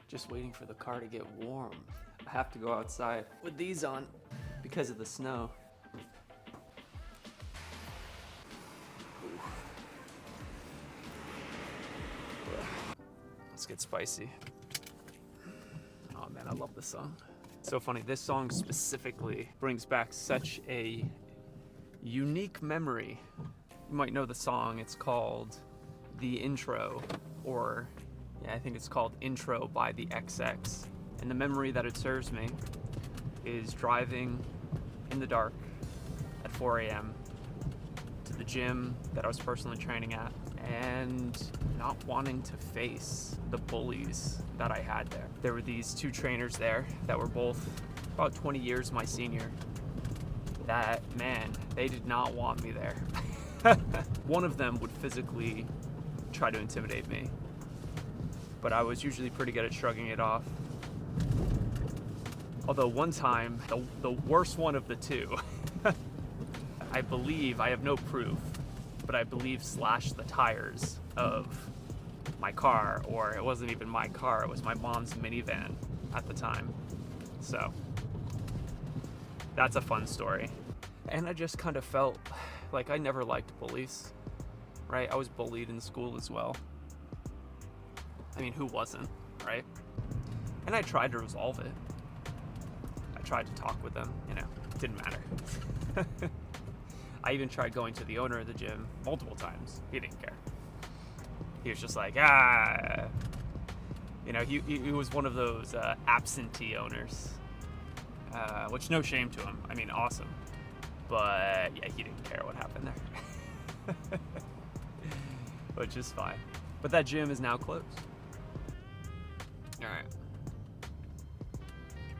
Just waiting for the car to get warm. I have to go outside with these on because of the snow. Let's get spicy. Oh man, I love this song. So funny, this song specifically brings back such a unique memory. You might know the song, it's called The Intro, or yeah, I think it's called Intro by the XX. And the memory that it serves me is driving in the dark at 4 a.m. to the gym that I was personally training at and not wanting to face the bullies that I had there. There were these two trainers there that were both about 20 years my senior. That, man, they did not want me there. One of them would physically try to intimidate me, but I was usually pretty good at shrugging it off. Although one time, the worst one of the two, I believe, I have no proof, but I believe slashed the tires of my car, or it wasn't even my car, it was my mom's minivan at the time. So that's a fun story. And I just kind of felt like I never liked bullies, right? I was bullied in school as well. I mean, who wasn't, right? And I tried to resolve it. I tried to talk with them, you know, it didn't matter. I even tried going to the owner of the gym multiple times. He didn't care. He was just like, you know, he was one of those absentee owners, which no shame to him. I mean, awesome. But yeah, he didn't care what happened there, which is fine. But that gym is now closed. All right.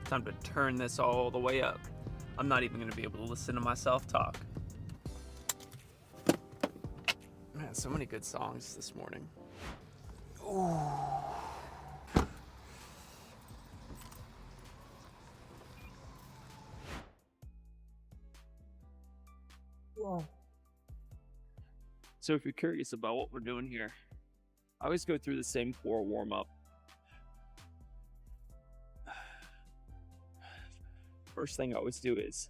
Time to turn this all the way up. I'm not even gonna be able to listen to myself talk. Man, so many good songs this morning. Ooh. Whoa. So if you're curious about what we're doing here, I always go through the same core warm-up. First thing I always do is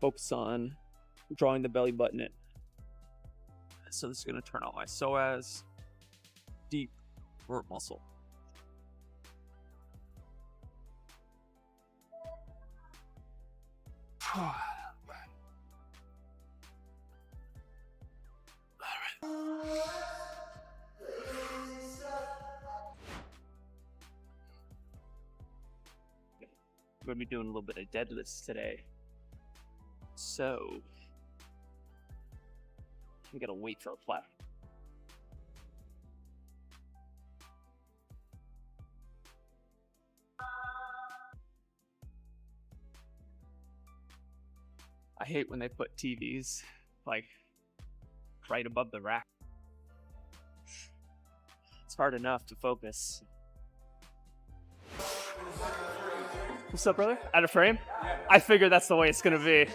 focus on drawing the belly button in. So this is going to turn on my psoas, deep root muscle. All right. We're going to be doing a little bit of deadlifts today. So we gotta wait for a flat. I hate when they put TVs like right above the rack. It's hard enough to focus. What's up, brother? Out of frame? Yeah. I figured that's the way it's gonna be.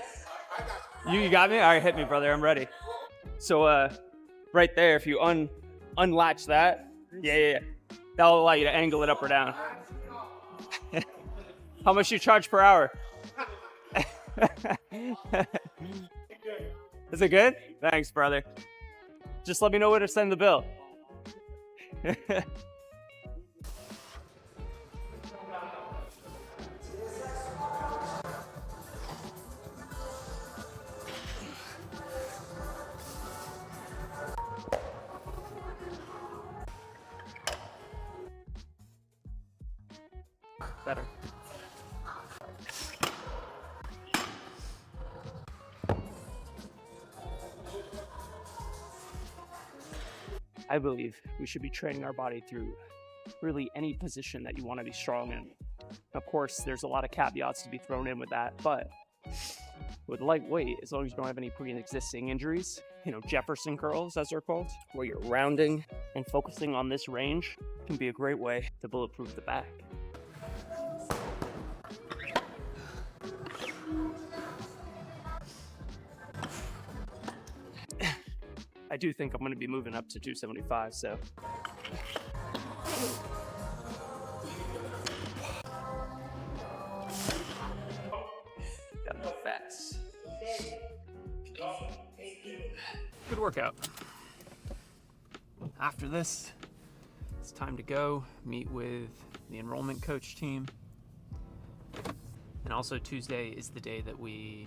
You got me? All right, hit me, brother. I'm ready. So, right there, if you unlatch that, yeah, that'll allow you to angle it up or down. How much you charge per hour? Is it good? Thanks, brother. Just let me know where to send the bill. Better. I believe we should be training our body through really any position that you want to be strong in. Of course, there's a lot of caveats to be thrown in with that, but with lightweight, as long as you don't have any pre-existing injuries, you know, Jefferson curls, as they're called, where you're rounding and focusing on this range, can be a great way to bulletproof the back. I do think I'm going to be moving up to 275, so. workout. After this, it's time to go meet with the enrollment coach team. And also Tuesday is the day that we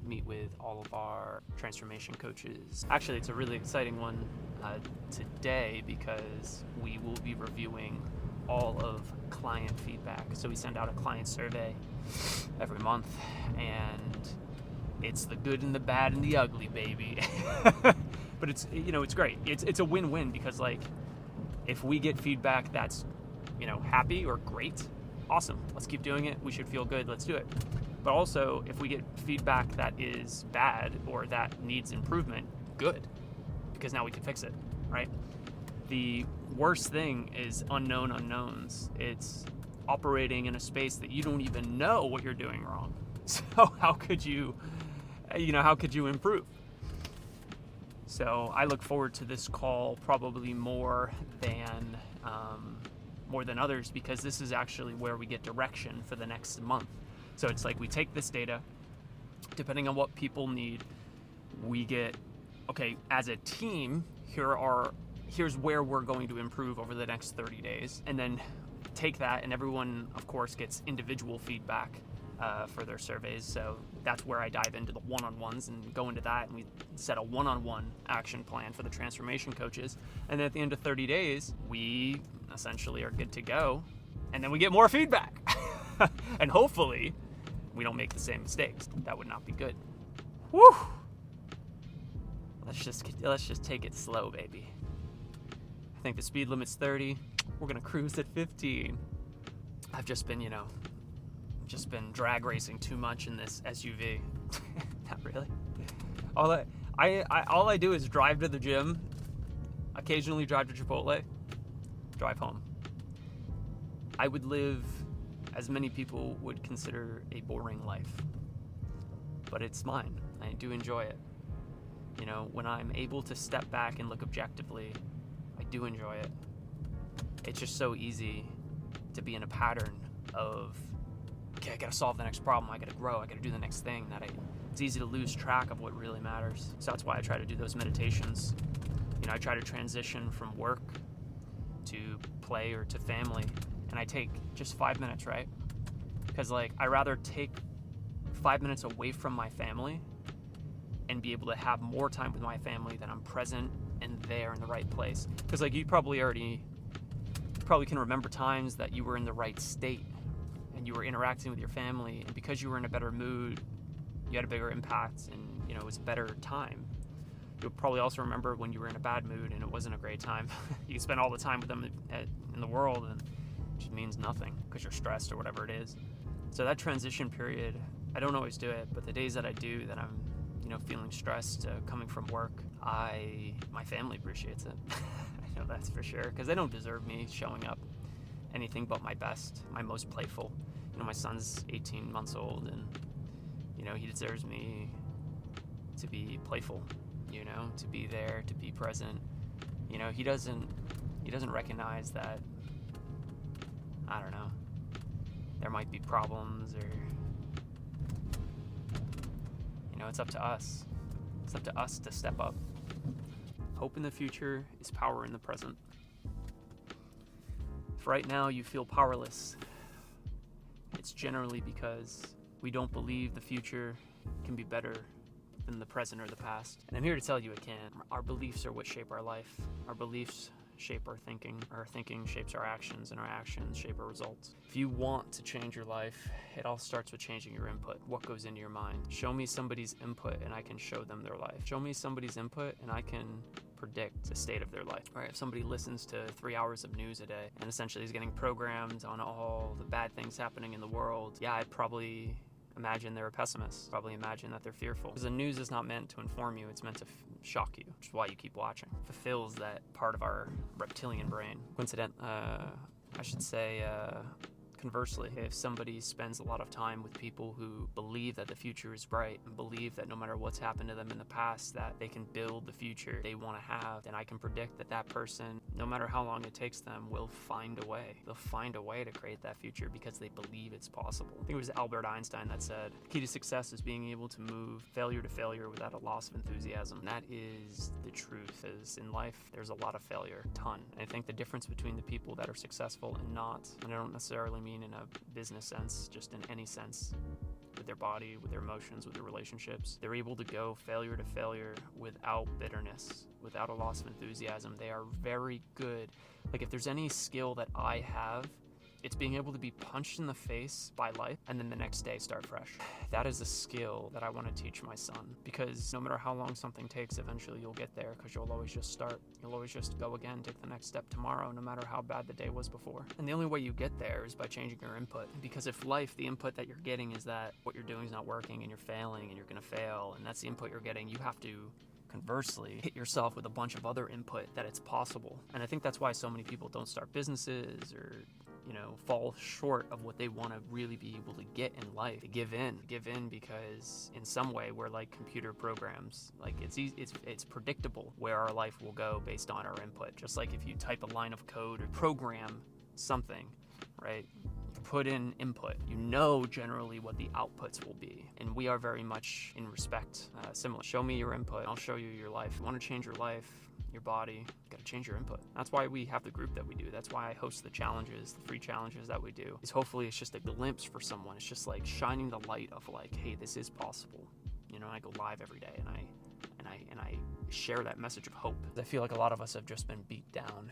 meet with all of our transformation coaches. Actually, it's a really exciting one today because we will be reviewing all of client feedback. So we send out a client survey every month, and it's the good and the bad and the ugly, baby. But it's, you know, it's great. It's a win-win because, like, if we get feedback that's, you know, happy or great, awesome. Let's keep doing it. We should feel good. Let's do it. But also, if we get feedback that is bad or that needs improvement, good, because now we can fix it, right? The worst thing is unknown unknowns. It's operating in a space that you don't even know what you're doing wrong. So how could you improve? So I look forward to this call probably more than others, because this is actually where we get direction for the next month. So it's like we take this data, depending on what people need, we get, okay, as a team, here's where we're going to improve over the next 30 days. And then take that, and everyone, of course, gets individual feedback for their surveys. So that's where I dive into the one-on-ones and go into that, and we set a one-on-one action plan for the transformation coaches. And then at the end of 30 days, we essentially are good to go. And then we get more feedback. And hopefully we don't make the same mistakes. That would not be good. Woo! Let's just take it slow, baby. I think the speed limit's 30. We're gonna cruise at 15. I've just been drag racing too much in this SUV. Not really. All I do is drive to the gym, occasionally drive to Chipotle, drive home. I would live, as many people would consider, a boring life, but it's mine. I do enjoy it. You know, when I'm able to step back and look objectively, I do enjoy it. It's just so easy to be in a pattern of, okay, I gotta solve the next problem, I gotta grow, I gotta do the next thing, it's easy to lose track of what really matters. So that's why I try to do those meditations. You know, I try to transition from work to play or to family, and I take just 5 minutes, right? Because, like, I rather take 5 minutes away from my family and be able to have more time with my family than I'm present and there in the right place. Because, like, you probably can remember times that you were in the right state and you were interacting with your family, and because you were in a better mood, you had a bigger impact, and, you know, it was a better time. You'll probably also remember when you were in a bad mood and it wasn't a great time. You can spend all the time with them in the world, and it just means nothing because you're stressed or whatever it is. So that transition period, I don't always do it, but the days that I do, that I'm, you know, feeling stressed coming from work, my family appreciates it. I know that's for sure, because they don't deserve me showing up anything but my best, my most playful. You know, my son's 18 months old, and, you know, he deserves me to be playful, you know, to be there, to be present. You know, he doesn't recognize that, I don't know, there might be problems, or, you know, it's up to us. It's up to us to step up. Hope in the future is power in the present. If right now you feel powerless, it's generally because we don't believe the future can be better than the present or the past. And I'm here to tell you it can. Our beliefs are what shape our life. Our beliefs shape our thinking. Our thinking shapes our actions, and our actions shape our results. If you want to change your life, it all starts with changing your input. What goes into your mind? Show me somebody's input and I can show them their life. Show me somebody's input and I can predict the state of their life. All right, if somebody listens to 3 hours of news a day and essentially is getting programmed on all the bad things happening in the world, yeah, I'd probably imagine they're a pessimist. Probably imagine that they're fearful. Because the news is not meant to inform you, it's meant to shock you, which is why you keep watching. It fulfills that part of our reptilian brain. Conversely, if somebody spends a lot of time with people who believe that the future is bright and believe that no matter what's happened to them in the past, that they can build the future they want to have, then I can predict that that person, no matter how long it takes them, will find a way. They'll find a way to create that future because they believe it's possible. I think it was Albert Einstein that said, the key to success is being able to move failure to failure without a loss of enthusiasm. And that is the truth, is in life, there's a lot of failure, a ton. And I think the difference between the people that are successful and not, and I don't necessarily mean in a business sense, just in any sense, with their body, with their emotions, with their relationships, they're able to go failure to failure without bitterness, without a loss of enthusiasm. They are very good. Like, if there's any skill that I have, it's being able to be punched in the face by life and then the next day start fresh. That is a skill that I want to teach my son, because no matter how long something takes, eventually you'll get there, because you'll always just start. You'll always just go again, take the next step tomorrow, no matter how bad the day was before. And the only way you get there is by changing your input. Because if life, the input that you're getting is that what you're doing is not working and you're failing and you're going to fail, and that's the input you're getting, you have to conversely hit yourself with a bunch of other input that it's possible. And I think that's why so many people don't start businesses, or fall short of what they want to really be able to get in life. They give in because in some way we're like computer programs. Like, it's predictable where our life will go based on our input. Just like if you type a line of code or program something, right? Put in input, generally what the outputs will be. And we are very much in respect similar. Show me your input, I'll show you your life. If you want to change your life, your body, you gotta change your input. That's why we have the group that we do. That's why I host the challenges, the free challenges that we do. Is hopefully it's just a glimpse for someone. It's just like shining the light of like, hey, this is possible. I go live every day and I share that message of hope. I feel like a lot of us have just been beat down.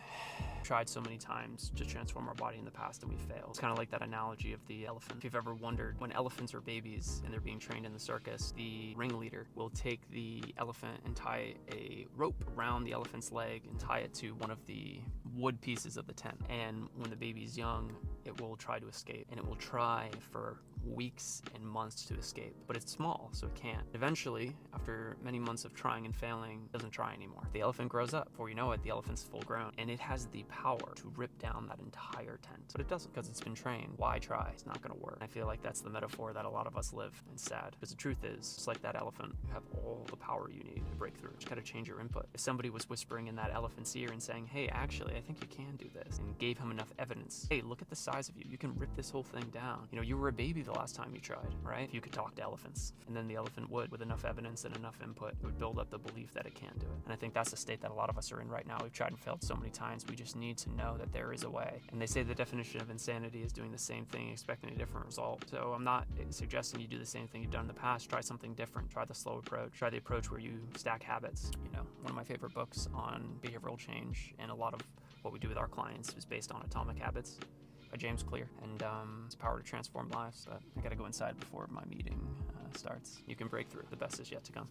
Tried so many times to transform our body in the past and we failed. It's kind of like that analogy of the elephant. If you've ever wondered, when elephants are babies and they're being trained in the circus, the ringleader will take the elephant and tie a rope around the elephant's leg and tie it to one of the wood pieces of the tent. And when the baby's young, it will try to escape, and it will try for weeks and months to escape, but it's small, so it can't. Eventually, after many months of trying and failing, it doesn't try anymore. The elephant grows up. Before you know it, the elephant's full grown, and it has the power to rip down that entire tent, but it doesn't, because it's been trained. Why try? It's not gonna work. I feel like that's the metaphor that a lot of us live, and sad, because the truth is, just like that elephant, you have all the power you need to break through. You just gotta change your input. If somebody was whispering in that elephant's ear and saying, hey, actually, I think you can do this, and gave him enough evidence, hey, look at the size of you. You can rip this whole thing down. You were a baby the last time you tried, right? If you could talk to elephants. And then the elephant would, with enough evidence and enough input, it would build up the belief that it can do it. And I think that's the state that a lot of us are in right now. We've tried and failed so many times. We just need to know that there is a way. And they say the definition of insanity is doing the same thing, expecting a different result. So I'm not suggesting you do the same thing you've done in the past. Try something different. Try the slow approach. Try the approach where you stack habits. One of my favorite books on behavioral change, and a lot of what we do with our clients, is based on Atomic Habits by James Clear, and it's power to transform lives. But I gotta go inside before my meeting starts. You can break through. The best is yet to come.